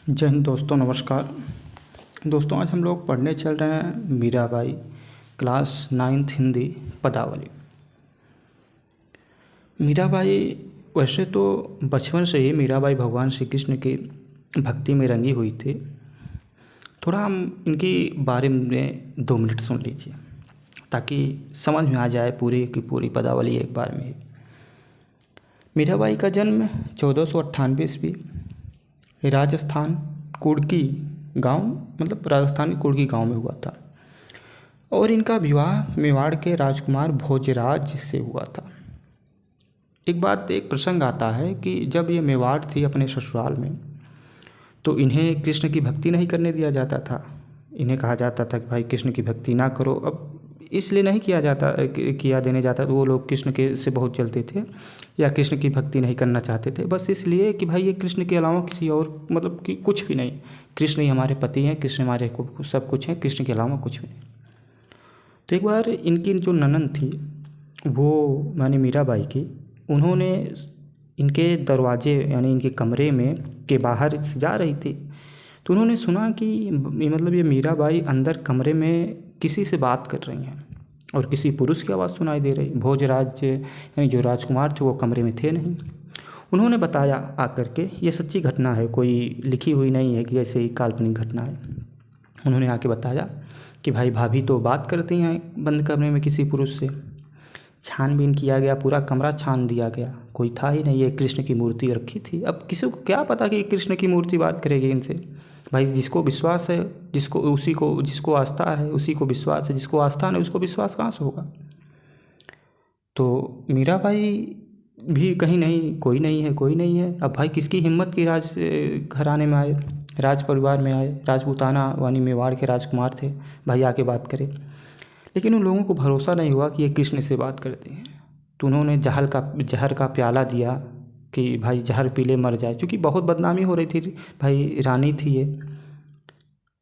जय हिंद दोस्तों, नमस्कार। दोस्तों, आज हम लोग पढ़ने चल रहे हैं मीराबाई, क्लास 9th हिंदी, पदावली। मीराबाई वैसे तो बचपन से ही मीराबाई भगवान श्री कृष्ण की भक्ति में रंगी हुई थी। थोड़ा हम इनकी बारे में 2 मिनट सुन लीजिए ताकि समझ में आ जाए पूरी की पूरी पदावली एक बार में ही। मीराबाई का जन्म 1498 ईस्वी राजस्थान कुड़की गांव मतलब राजस्थान के कुड़की गांव में हुआ था और इनका विवाह मेवाड़ के राजकुमार भोजराज से हुआ था। एक प्रसंग आता है कि जब ये मेवाड़ थी अपने ससुराल में तो इन्हें कृष्ण की भक्ति नहीं करने दिया जाता था। इन्हें कहा जाता था कि भाई कृष्ण की भक्ति ना करो। अब इसलिए नहीं किया देने जाता तो वो लोग कृष्ण के से बहुत जलते थे या कृष्ण की भक्ति नहीं करना चाहते थे, बस इसलिए कि भाई ये कृष्ण के अलावा किसी और मतलब कि कुछ भी नहीं, कृष्ण ही हमारे पति हैं, कृष्ण हमारे को सब कुछ है, कृष्ण के अलावा कुछ भी नहीं। तो एक बार इनकी जो ननद थी वो मानी मीराबाई की, उन्होंने इनके दरवाजे यानी इनके कमरे में के बाहर जा रही थी तो उन्होंने सुना कि मतलब ये मीराबाई अंदर कमरे में किसी से बात कर रही हैं और किसी पुरुष की आवाज़ सुनाई दे रही। भोजराज यानी जो राजकुमार थे वो कमरे में थे नहीं। उन्होंने बताया आकर के, ये सच्ची घटना है, कोई लिखी हुई नहीं है कि ऐसे ही काल्पनिक घटना है। उन्होंने आके बताया कि भाई भाभी तो बात करती हैं बंद कमरे में किसी पुरुष से। छानबीन किया गया, पूरा कमरा छान दिया गया, कोई था ही नहीं। ये कृष्ण की मूर्ति रखी थी। अब किसी को क्या पता कि कृष्ण की मूर्ति बात करेगी इनसे। भाई जिसको विश्वास है जिसको आस्था है उसी को विश्वास है, जिसको आस्था नहीं उसको विश्वास कहाँ से होगा। तो मीराबाई भी कहीं नहीं, कोई नहीं है। अब भाई किसकी हिम्मत की राज घराने में आए, राज परिवार में आए, राजपूताना वानी मेवाड़ के राजकुमार थे, भाई आके बात करे। लेकिन उन लोगों को भरोसा नहीं हुआ कि ये कृष्ण से बात करते हैं। तो उन्होंने जहर का प्याला दिया कि भाई जहर पी ले मर जाए, क्योंकि बहुत बदनामी हो रही थी। भाई रानी थी ये।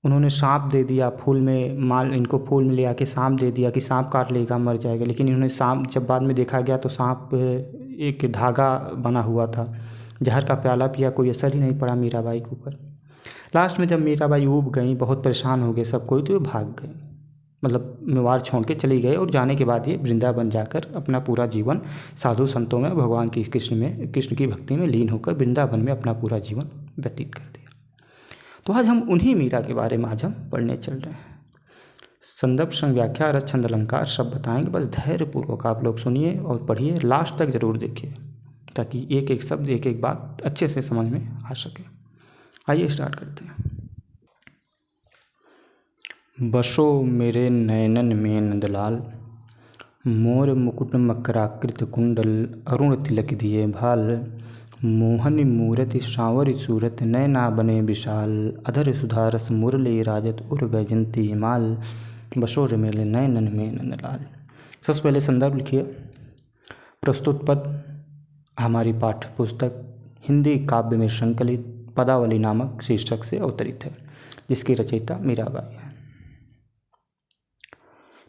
उन्होंने सांप दे दिया, फूल में ले आके सांप दे दिया कि सांप काट लेगा मर जाएगा। लेकिन इन्होंने सांप, जब बाद में देखा गया तो सांप एक धागा बना हुआ था। जहर का प्याला पिया, कोई असर ही नहीं पड़ा मीराबाई के ऊपर। लास्ट में जब मीराबाई ऊब गई, बहुत परेशान हो गए सब कोई, तो ये भाग गए, मतलब मेवाड़ छोड़ के चली गई। और जाने के बाद ये वृंदावन जाकर अपना पूरा जीवन साधु संतों में, भगवान की कृष्ण की भक्ति में लीन होकर वृंदावन में अपना पूरा जीवन व्यतीत कर दिया। तो आज हम उन्हीं मीरा के बारे में आज हम पढ़ने चल रहे हैं। संदर्भ संग व्याख्या रस छंद अलंकार सब बताएंगे, बस धैर्यपूर्वक आप लोग सुनिए और पढ़िए, लास्ट तक जरूर देखिए ताकि एक एक शब्द एक एक बात अच्छे से समझ में आ सके। आइए स्टार्ट करते हैं। बसो मेरे नयनन में नंदलाल, मोर मुकुट मकराकृत कुंडल, अरुण तिलक दिए भाल, मोहन मूरति सांवर सूरत, नयना बने विशाल, अधर सुधारस मुरली राजत उर वैजंती हिमाल, बसो रे मेरे नयनन में नंदलाल। सबसे पहले संदर्भ लिखिए। प्रस्तुत पद हमारी पाठ्य पुस्तक हिंदी काव्य में संकलित पदावली नामक शीर्षक से अवतरित है, जिसकी रचयिता मीराबाई है।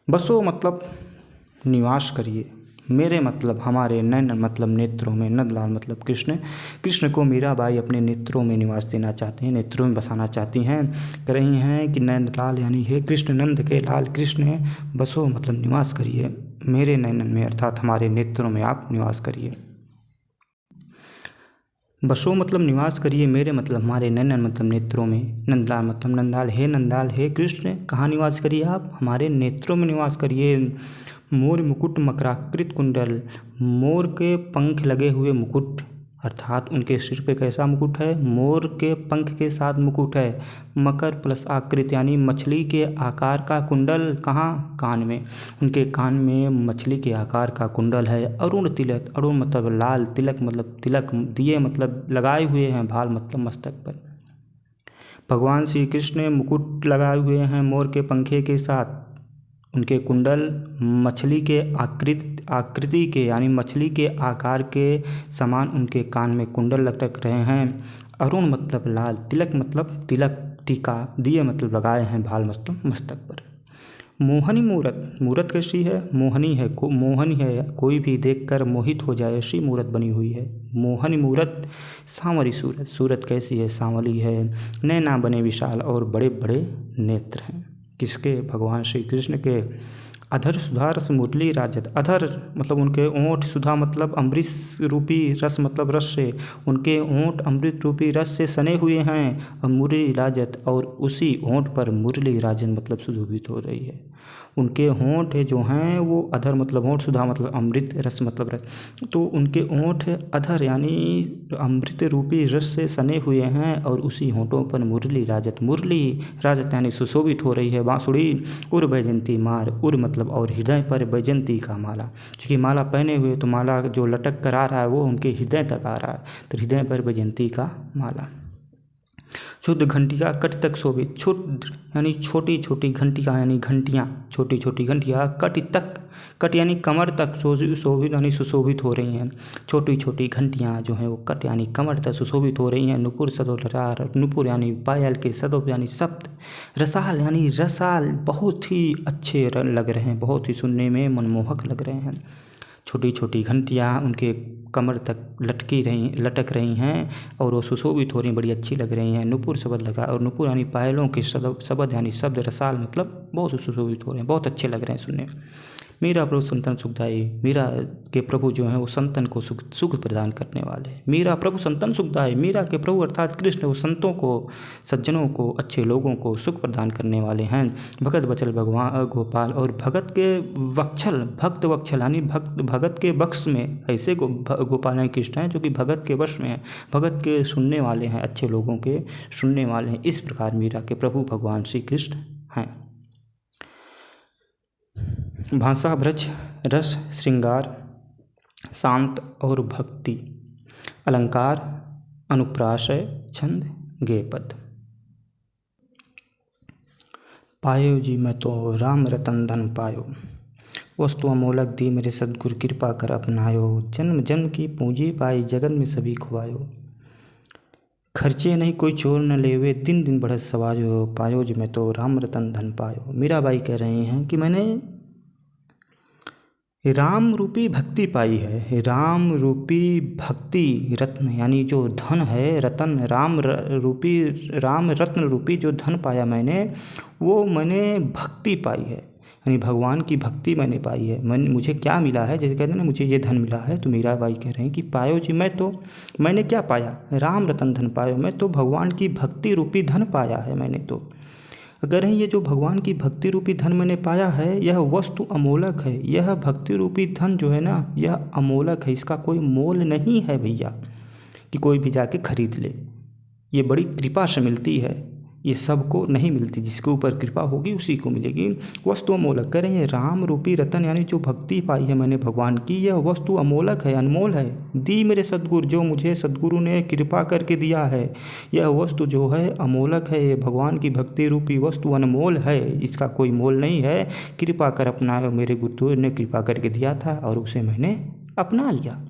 बसो मतलब निवास करिए, मेरे मतलब हमारे, नयन मतलब नेत्रों में, नंदलाल मतलब कृष्ण को मीराबाई अपने नेत्रों में निवास देना चाहते हैं, नेत्रों में बसाना चाहती हैं। कह रही हैं कि नंदलाल यानी हे कृष्ण, नंद के लाल कृष्ण हैं। बसो मतलब निवास करिए मेरे नयनन में, अर्थात हमारे नेत्रों में आप निवास करिए। बसो मतलब निवास करिए, मेरे मतलब हमारे, नयनन मतलब नेत्रों में, नंदलाल मतलब नंदलाल हे कृष्ण, कहाँ निवास करिए आप, हमारे नेत्रों में निवास करिए। मोर मुकुट मकराकृत कुंडल, मोर के पंख लगे हुए मुकुट, अर्थात उनके सिर पे कैसा मुकुट है, मोर के पंख के साथ मुकुट है। मकर प्लस आकृत यानी मछली के आकार का कुंडल, कहाँ, कान में, उनके कान में मछली के आकार का कुंडल है। अरुण तिलक, अरुण मतलब लाल, तिलक मतलब तिलक दिए मतलब लगाए हुए हैं, भाल मतलब मस्तक पर। भगवान श्री कृष्ण मुकुट लगाए हुए हैं मोर के पंखे के साथ, उनके कुंडल मछली के आकृति के यानी मछली के आकार के समान उनके कान में कुंडल लटक रहे हैं। अरुण मतलब लाल, तिलक मतलब तिलक टीका, दिए मतलब लगाए हैं भाल मतलब मस्तक पर। मोहनी मूरत, मूरत कैसी है, मोहनी है, मोहनी है, कोई भी देखकर मोहित हो जाए ऐसी मूरत बनी हुई है। मोहनी मूरत सांवरी सूरत, सूरत कैसी है, सांवली है, नैना बने विशाल और बड़े बड़े नेत्र हैं। किसके? भगवान श्री कृष्ण के। अधर सुधा रस मुरली राजत, अधर मतलब उनके ओंठ, सुधा मतलब अमृत रूपी, रस मतलब रस से, उनके ओंठ अमृत रूपी रस से सने हुए हैं, और मुरली राजत और उसी ओंठ पर मुरली राजन मतलब सुशोभित हो रही है। उनके होंठ जो हैं वो अधर मतलब होंठ, सुधा मतलब अमृत, रस मतलब रस, तो उनके होंठ अधर यानी अमृत रूपी रस से सने हुए हैं, और उसी होंठों पर मुरली राजत, मुरली राजत यानी सुशोभित हो रही है बांसुरी। उर बैजंती मार, उर मतलब और हृदय पर बैजंती का माला, क्योंकि माला पहने हुए तो माला जो लटक कर आ रहा है वो उनके हृदय तक आ रहा है, तो हृदय पर बैजंती का माला। शुद्ध घंटिया कट तक शोभित, छोट यानी छोटी छोटी घंटिया यानी घंटियाँ, छोटी छोटी घंटिया कट तक, कट यानी कमर तक शोभित यानी सुशोभित हो रही हैं। छोटी छोटी घंटियाँ जो हैं वो कट यानी कमर तक सुशोभित हो रही हैं। नुपुर सदोलचार, नुपुर यानी पायल के, सदोप यानी शब्द, रसाल यानी रसाल, बहुत ही अच्छे लग रहे हैं, बहुत ही सुनने में मनमोहक लग रहे हैं। छोटी छोटी घंटियाँ उनके कमर तक लटक रही हैं और वो सुशोभित हो रही हैं, बड़ी अच्छी लग रही हैं। नुपुर शब्द लगा, और नुपुर यानी पायलों के शब्द यानी शब्द, रसाल मतलब बहुत सुशोभित हो रहे हैं, बहुत अच्छे लग रहे हैं सुनने में। मीरा प्रभु संतन सुखदाई, मीरा के प्रभु जो हैं वो संतन को सुख प्रदान करने वाले हैं। मीरा प्रभु संतन सुखदाई, मीरा के प्रभु अर्थात कृष्ण वो संतों को, सज्जनों को, अच्छे लोगों को सुख प्रदान करने वाले हैं। भगत बचल भगवान गोपाल, और भगत के वक्षल, भक्त वक्षल यानी भगत के वक्ष में, ऐसे गोपाल हैं कृष्ण हैं जो कि भगत के वश में हैं, भगत के सुनने वाले हैं, अच्छे लोगों के सुनने वाले हैं। इस प्रकार मीरा के प्रभु भगवान श्री कृष्ण हैं। भाषा ब्रज रस श्रृंगार शांत और भक्ति, अलंकार अनुप्राशय छंद गेय पद। पायो जी मैं तो राम रतन धन पायो, वस्तु अमोलक दी मेरे सद्गुरु कृपा कर अपनायो, जन्म जन्म की पूंजी पाई जगत में सभी खुआयो, खर्चे नहीं कोई चोर न लेवे दिन दिन बढ़त सवायो, पायो जी मैं तो राम रतन धन पायो। मीराबाई कह रही हैं कि मैंने राम रूपी भक्ति पाई है। राम रूपी भक्ति रत्न यानी जो धन है, रतन, राम रत्न रूपी जो धन पाया मैंने, वो मैंने भक्ति पाई है, यानी भगवान की भक्ति मैंने पाई है। मुझे क्या मिला है, जैसे कहते हैं ना मुझे ये धन मिला है, तो मीराबाई कह रहे हैं कि पायो जी मैंने क्या पाया, राम रतन धन पायो, मैं तो भगवान की भक्ति रूपी धन पाया है मैंने। तो अगर ये जो भगवान की भक्ति रूपी धन मैंने पाया है, यह वस्तु अमोलक है। यह भक्ति रूपी धन जो है ना, यह अमोलक है, इसका कोई मोल नहीं है भैया कि कोई भी जाके खरीद ले। ये बड़ी कृपा से मिलती है, ये सबको नहीं मिलती, जिसके ऊपर कृपा होगी उसी को मिलेगी। वस्तु अमोलक कह रहे हैं, राम रूपी रतन यानी जो भक्ति पाई है मैंने भगवान की, यह वस्तु अमोलक है, अनमोल है। दी मेरे सद्गुरु, जो मुझे सद्गुरु ने कृपा करके दिया है, यह वस्तु जो है अमोलक है। ये भगवान की भक्ति रूपी वस्तु अनमोल है, इसका कोई मोल नहीं है। कृपा कर अपना, मेरे गुरुदेव ने कृपा करके दिया था और उसे मैंने अपना लिया।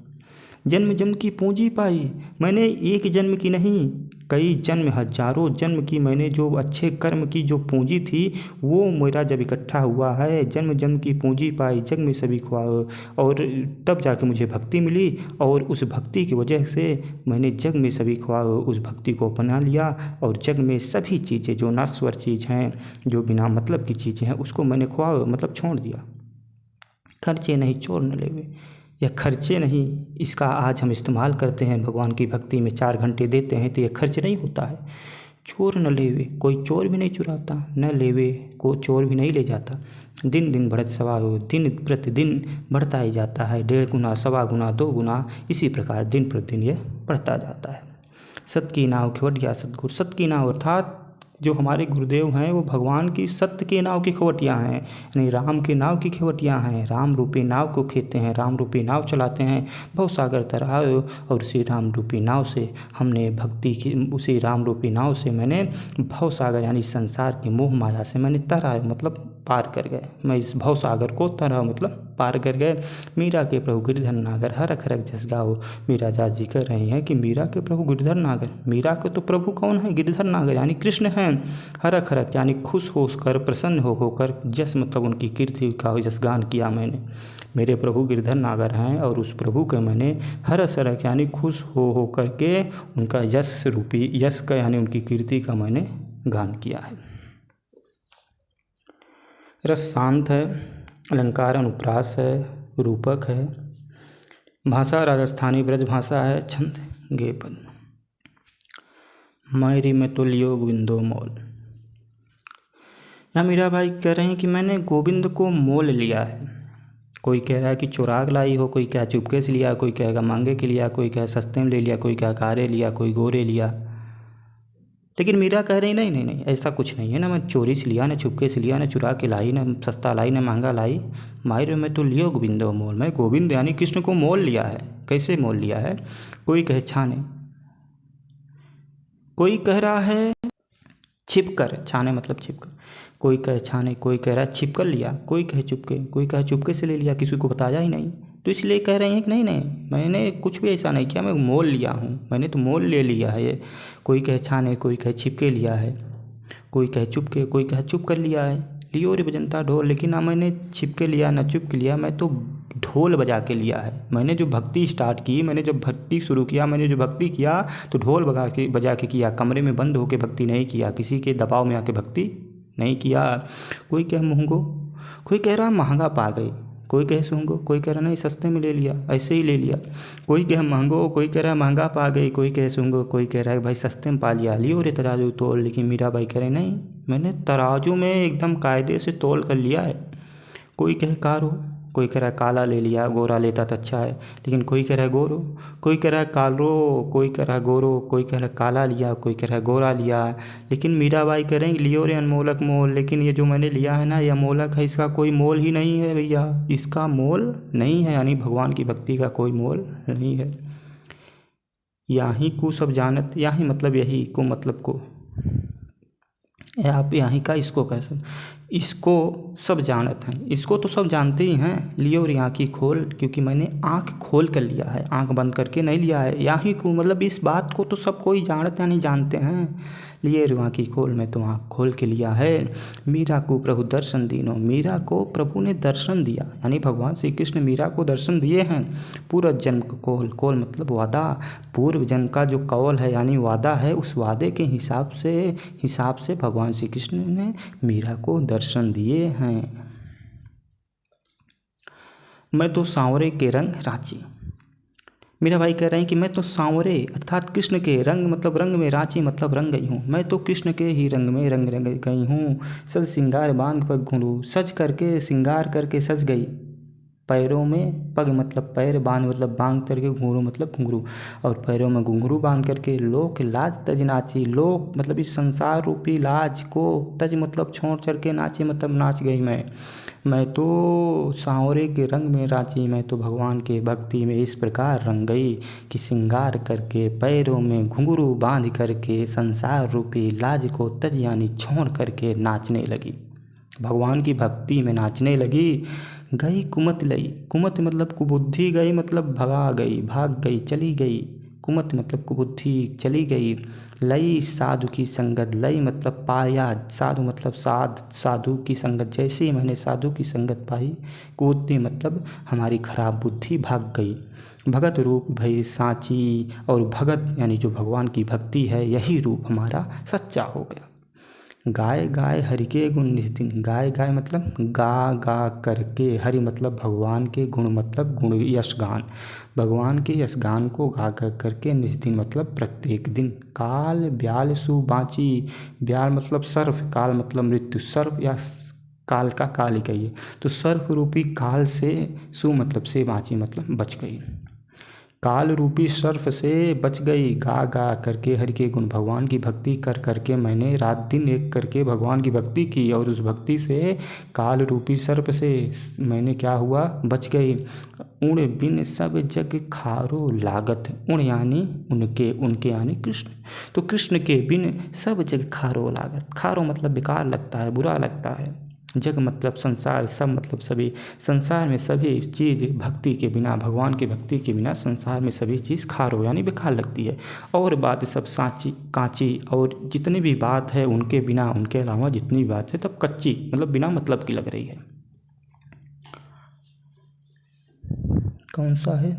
जन्म जन्म की पूंजी पाई, मैंने एक जन्म की नहीं, कई जन्म, हजारों जन्म की मैंने जो अच्छे कर्म की जो पूंजी थी वो मेरा जब इकट्ठा हुआ है, जन्म जन्म की पूंजी पाई जग में सभी खुआओ, और तब जाके मुझे भक्ति मिली, और उस भक्ति की वजह से मैंने जग में सभी खुआओ, उस भक्ति को अपना लिया, और जग में सभी चीज़ें जो नश्वर चीज़ हैं, जो बिना मतलब की चीज़ें हैं, उसको मैंने खुआओ मतलब छोड़ दिया। खर्चे नहीं चोर न लेवे, यह खर्चे नहीं, इसका आज हम इस्तेमाल करते हैं भगवान की भक्ति में, 4 घंटे देते हैं, तो यह खर्च नहीं होता है। चोर न लेवे, कोई चोर भी नहीं चुराता, न लेवे को चोर भी नहीं ले जाता। दिन दिन बढ़त सवा हो, दिन प्रतिदिन बढ़ता ही जाता है, 1.5 गुना, 1.25 गुना, 2 गुना, इसी प्रकार दिन प्रतिदिन यह बढ़ता जाता है। सत की नाव खवटिया सतगुरु, सत की नाव अर्थात जो हमारे गुरुदेव हैं वो भगवान की सत्य के नाव की खवटियाँ हैं, यानी राम के नाव की खवटियाँ हैं। राम रूपी नाव को खेते हैं, राम रूपी नाव चलाते हैं, भवसागर तरायो, और उसी राम रूपी नाव से हमने भक्ति की, उसी राम रूपी नाव से मैंने भवसागर यानी संसार की मोह माया से मैंने तरायो मतलब पार कर गए। मैं इस भवसागर को तरा मतलब पार कर गए। मीरा के प्रभु गिरधर नागर हरख हरख जस गाओ। मीरा दास जी कह रहे हैं कि मीरा के प्रभु गिरधर नागर, मीरा के तो प्रभु कौन है? गिरधर नागर यानी कृष्ण हैं। हरख हरख यानी खुश होकर, प्रसन्न होकर, जस मतलब उनकी कीर्ति का जस गान किया मैंने। मेरे प्रभु गिरधर नागर हैं और उस प्रभु के मैंने हरख हरख यानी खुश हो करके उनका यश रूपी, यश का यानी उनकी कीर्ति का मैंने गान किया है। रस शांत है, अलंकार अनुप्रास है, रूपक है, भाषा राजस्थानी ब्रज भाषा है, छंद गे पद। मायरी में तो लियो गोविंदो मोल। यहाँ मीराबाई कह रहे हैं कि मैंने गोविंद को मोल लिया है। कोई कह रहा है कि चुराग लाई हो, कोई कह चुपके से लिया, कोई कहेगा मांगे के लिया, कोई कह सस्ते में ले लिया, कोई कह कारे लिया, कोई गोरे लिया। लेकिन मीरा कह रही नहीं नहीं नहीं, ऐसा कुछ नहीं है ना, मैं चोरी से लिया, ना चुपके से लिया, ना चुरा के लाई, ना सस्ता लाई, ना महंगा लाई। मायरे में तो लियो गोविंदो मोल, मैं गोविंद यानी कृष्ण को मोल लिया है। कैसे मोल लिया है? कोई कहे छाने, कोई कह रहा है छिपकर, छाने मतलब छिपकर, कोई कहे छाने, कोई कह रहा है छिपकर लिया, कोई कहे चुपके, कोई कहे चुपके से ले लिया, किसी को बताया ही नहीं। तो इसलिए कह रहे हैं कि नहीं नहीं, मैंने कुछ भी ऐसा नहीं किया, मैं मोल लिया हूँ, मैंने तो मोल ले लिया है ये। कोई कहे छाने, कोई कहे छिपके लिया है, कोई कहे चुपके, कोई कहे चुप कर लिया है। लियो रे बजंता ढोल, लेकिन ना मैंने छिपके लिया ना चुप के लिया, मैं तो ढोल बजा के लिया है। मैंने जो भक्ति स्टार्ट की, मैंने जब भक्ति शुरू किया, मैंने जो भक्ति किया तो ढोल बजा के किया। कमरे में बंद होके भक्ति नहीं किया, किसी के दबाव में आके भक्ति नहीं किया। कोई कहे महंगो, कोई कह रहा महंगा पा गई, कोई कहे सूंगो, कोई कह रहा नहीं सस्ते में ले लिया, ऐसे ही ले लिया। कोई कहे महंगो, कोई कह रहा महंगा पा गई, कोई कहे सूंगो, कोई कह रहा है भाई सस्ते में पा लिया। लियो रे तराजू तोल। लेकिन मीराबाई कह रहे नहीं, मैंने तराजू में एकदम कायदे से तोल कर लिया है। कोई कहे कारो, कोई कह रहा है काला ले लिया, गोरा लेता तो अच्छा है। लेकिन कोई कह रहा है गोरो, कोई कह रहा है कालो, कोई कह रहा है गोरो, कोई कह रहा है काला लिया, कोई कह रहा है गोरा लिया। लेकिन मीराबाई कह रहे हैं लियो रे अनमोलक मोल, लेकिन ये जो मैंने लिया है ना ये अमोलक है, इसका कोई मोल ही नहीं है भैया, इसका मोल नहीं है। यानी भगवान की भक्ति का कोई मोल नहीं है। यहाँ को सब जानत, यहाँ मतलब यही को मतलब को, आप यहाँ का इसको कह सकते, इसको सब जानत हैं, इसको तो सब जानते ही हैं। लियो रे आँखी खोल, क्योंकि मैंने आँख खोल कर लिया है, आँख बंद करके नहीं लिया है। यहाँ को मतलब इस बात को तो सब कोई जानते हैं, नहीं जानते हैं। लिए रे आँखी खोल, मैं तो आँख खोल के लिया है। मीरा को प्रभु दर्शन दीनो, मीरा को प्रभु ने दर्शन दिया, यानी भगवान श्री कृष्ण मीरा को दर्शन दिए हैं। पूर्व जन्म कौल, कौल मतलब वादा, पूर्व जन्म का जो कौल है यानी वादा है, उस वादे के हिसाब से भगवान श्री कृष्ण ने मीरा को दर्शन दिए हैं। मैं तो सांवरे के रंग रांची, मीराबाई कह रहे हैं कि मैं तो सांवरे अर्थात कृष्ण के रंग मतलब रंग में, रांची मतलब रंग गई हूँ। मैं तो कृष्ण के ही रंग में रंग गई हूँ। सज सिंगार बांध पर घुंघरू, सज करके श्रृंगार करके सज गई। पैरों में, पग मतलब पैर, बांध मतलब बांध करके, घुंघरू मतलब घुंघरू, और पैरों में घुंघरू बांध करके लोक लाज तज नाची। लोक मतलब इस संसार रूपी लाज को, तज मतलब छोड़ चढ़ के, नाची मतलब नाच गई मैं तो सांवरे के रंग में रांची, मैं तो भगवान के भक्ति में इस प्रकार रंग गई कि श्रृंगार करके, पैरों में घुंघरू बांध करके, संसार रूपी लाज को तज यानी छोड़ करके नाचने लगी, भगवान की भक्ति में नाचने लगी। गई कुमत लई, कुमत मतलब कुबुद्धि, गई मतलब भगा गई, भाग गई, चली गई। कुमत मतलब कुबुद्धि, चली गई। लई साधु की संगत, लई मतलब पाया, साधु मतलब साधु की संगत, जैसे मैंने साधु की संगत पाई। कुबुद्धि मतलब हमारी खराब बुद्धि भाग गई। भगत रूप भई सांची, और भगत यानी जो भगवान की भक्ति है यही रूप हमारा सच्चा हो गया। गाय गाय हरि के गुण निज दिन, गाय गाय मतलब गा करके, हरि मतलब भगवान के, गुण मतलब गुण यश गान, भगवान के यश गान को गा करके, निज दिन मतलब प्रत्येक दिन। काल ब्याल सु बाँची, ब्याल मतलब सर्फ, काल मतलब मृत्यु, सर्फ या काल का काल ही कहिए, तो सर्फ रूपी काल से, सु मतलब से, बाँची मतलब बच गई। काल रूपी सर्फ से बच गई, गा करके हरि के गुण, भगवान की भक्ति कर करके मैंने रात दिन एक करके भगवान की भक्ति की, और उस भक्ति से काल रूपी सर्प से मैंने क्या हुआ, बच गई। उण बिन सब जग खारो लागत, उण यानी उनके यानी कृष्ण, तो कृष्ण के बिन सब जग खारो लागत। खारो मतलब बेकार लगता है, बुरा लगता है। जग मतलब संसार, सब मतलब सभी। संसार में सभी चीज़ भक्ति के बिना, भगवान की भक्ति के बिना संसार में सभी चीज़ खार हो यानी बेकार लगती है। और बात सब साँची कांची, और जितनी भी बात है उनके बिना, उनके अलावा जितनी भी बात है तब कच्ची मतलब बिना मतलब की लग रही है। कौन सा है?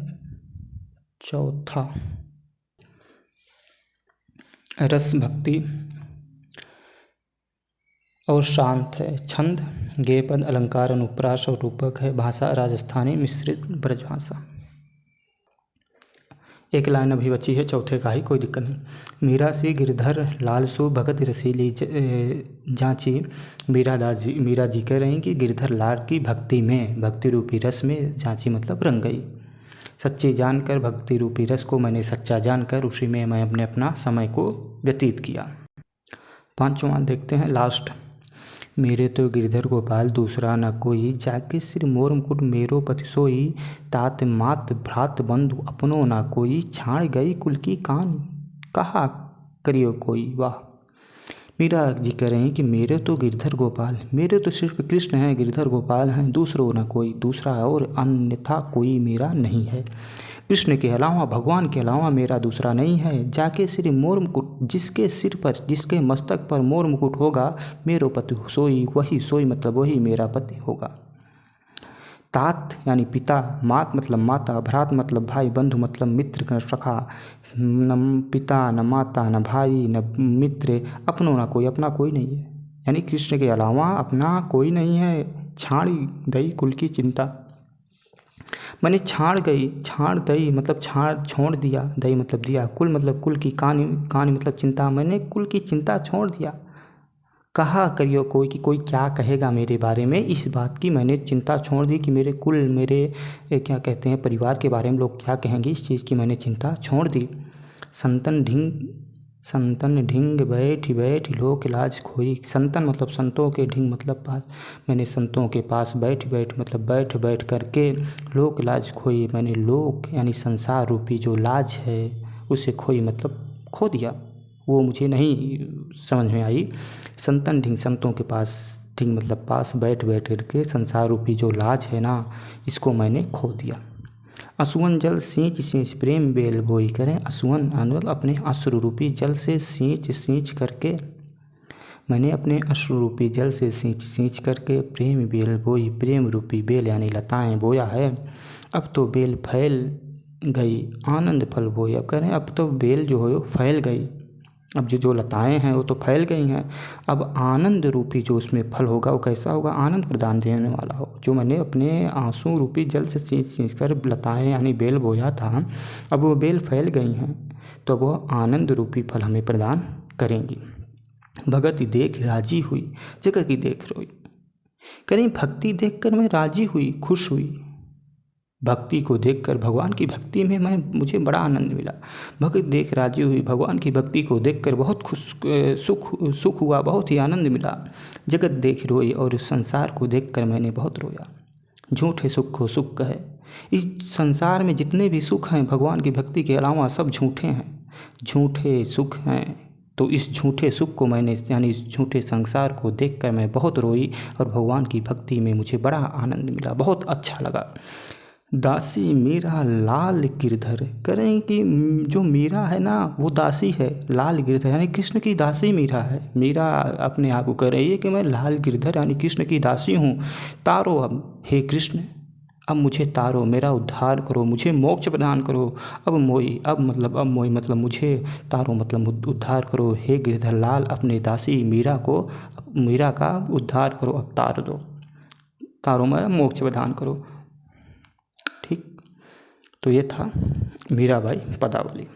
चौथा, रस भक्ति और शांत है। छंद गेय पद अलंकार अनुप्रास और रूपक है। भाषा राजस्थानी मिश्रित ब्रजभाषा। एक लाइन अभी बची है चौथे का ही, कोई दिक्कत नहीं। मीरा सी गिरधर लालसु भगत रसीली जांची। मीरा जी कह रही हैं कि गिरधर लाल की भक्ति में, भक्ति रूपी रस में जांची मतलब रंग गई। सच्ची जानकर, भक्ति रूपी रस को मैंने सच्चा जानकर उसी में मैं अपना समय को व्यतीत किया। पांचवां देखते हैं लास्ट। मेरे तो गिरधर गोपाल दूसरा न कोई, जाके सिर मोर मुकुट मेरो पति सोई। तात मात भ्रात बंधु अपनो ना कोई, छाड़ गई कुल की कहानी कहा करियो कोई। वाह। मीरा जी कह रहे हैं कि मेरे तो गिरधर गोपाल, मेरे तो सिर्फ कृष्ण हैं, गिरधर गोपाल हैं, दूसरों ना कोई, दूसरा और अन्यथा कोई मेरा नहीं है। कृष्ण के अलावा, भगवान के अलावा मेरा दूसरा नहीं है। जाके सिर मोर मुकुट, जिसके सिर पर, जिसके मस्तक पर मोर मुकुट होगा, मेरो पति सोई, वही सोई मतलब वही मेरा पति होगा। तात यानी पिता, मात मतलब माता, भ्रात मतलब भाई, बंधु मतलब मित्र का सखा। न पिता न माता न भाई न मित्र, अपनों ना कोई, अपना कोई नहीं है, यानी कृष्ण के अलावा अपना कोई नहीं है। छाड़ी दई कुल की चिंता, मैंने छाड़ दई मतलब छोड़ दिया, दई मतलब दिया, कुल मतलब कुल की, कहानी मतलब चिंता, मैंने कुल की चिंता छोड़ दिया। कहा करियो कोई, कि कोई क्या कहेगा मेरे बारे में, इस बात की मैंने चिंता छोड़ दी कि मेरे कुल, मेरे क्या कहते हैं परिवार के बारे में लोग क्या कहेंगे, इस चीज़ की मैंने चिंता छोड़ दी। संतन ढिंग बैठ बैठ लोक लाज खोई। संतन मतलब संतों के, ढिंग मतलब पास, मैंने संतों के पास बैठ बैठ मतलब बैठ बैठ करके लोक लाज खोई, मैंने लोक यानी संसार रूपी जो लाज है उसे खोई मतलब खो दिया, वो मुझे नहीं समझ में आई। संतन ढिंग, संतों के पास, ढिंग मतलब पास, बैठ बैठ करके संसार रूपी जो लाज है ना, इसको मैंने खो दिया। असुवन जल सींच सींच प्रेम बेल बोई करें। असुवन मतलब अपने अश्रु रूपी जल से सींच सींच करके, मैंने अपने अश्रु रूपी जल से सींच सींच करके प्रेम बेल बोई, प्रेम रूपी बेल यानी लताएं बोया है। अब तो बेल फैल गई आनंद फल बोई। अब कह रहे हैं अब तो बेल जो है फैल गई, अब जो लताएं हैं वो तो फैल गई हैं, अब आनंद रूपी जो उसमें फल होगा वो कैसा होगा, आनंद प्रदान देने वाला हो। जो मैंने अपने आंसू रूपी जल से सींच सींच कर लताएं यानी बेल बोया था, अब वो बेल फैल गई हैं तो वो आनंद रूपी फल हमें प्रदान करेंगी। भगत देख राजी हुई, जगह की देख रोई। करें भक्ति देखकर मैं राजी हुई, खुश हुई। भक्ति को देखकर, भगवान की भक्ति में मुझे बड़ा आनंद मिला। भक्त देख राजी हुई, भगवान की भक्ति को देखकर बहुत सुख हुआ, बहुत ही आनंद मिला। जगत देख रोई, और इस संसार को देखकर मैंने बहुत रोया। झूठे सुख को सुख कहे। इस संसार में जितने भी सुख हैं भगवान की भक्ति के अलावा सब झूठे हैं, झूठे सुख हैं। तो इस झूठे सुख को मैंने, यानी इस झूठे संसार को देखकर मैं बहुत रोई, और भगवान की भक्ति में मुझे बड़ा आनंद मिला, बहुत अच्छा लगा। दासी मीरा लाल गिरधर, करें कि जो मीरा है ना वो दासी है, लाल गिरधर यानी कृष्ण की दासी मीरा है। मीरा अपने आप को कह रही है कि मैं लाल गिरधर यानी कृष्ण की दासी हूँ। तारो अब हे कृष्ण, अब मुझे तारो, मेरा उद्धार करो, मुझे मोक्ष प्रदान करो। अब मोई मतलब मुझे तारो मतलब उद्धार करो। हे गिरधर लाल, अपने दासी मीरा को, मीरा का उद्धार करो, अब तार दो, तारो मैं मोक्ष प्रदान करो। ठीक, तो ये था मीराबाई पदावली।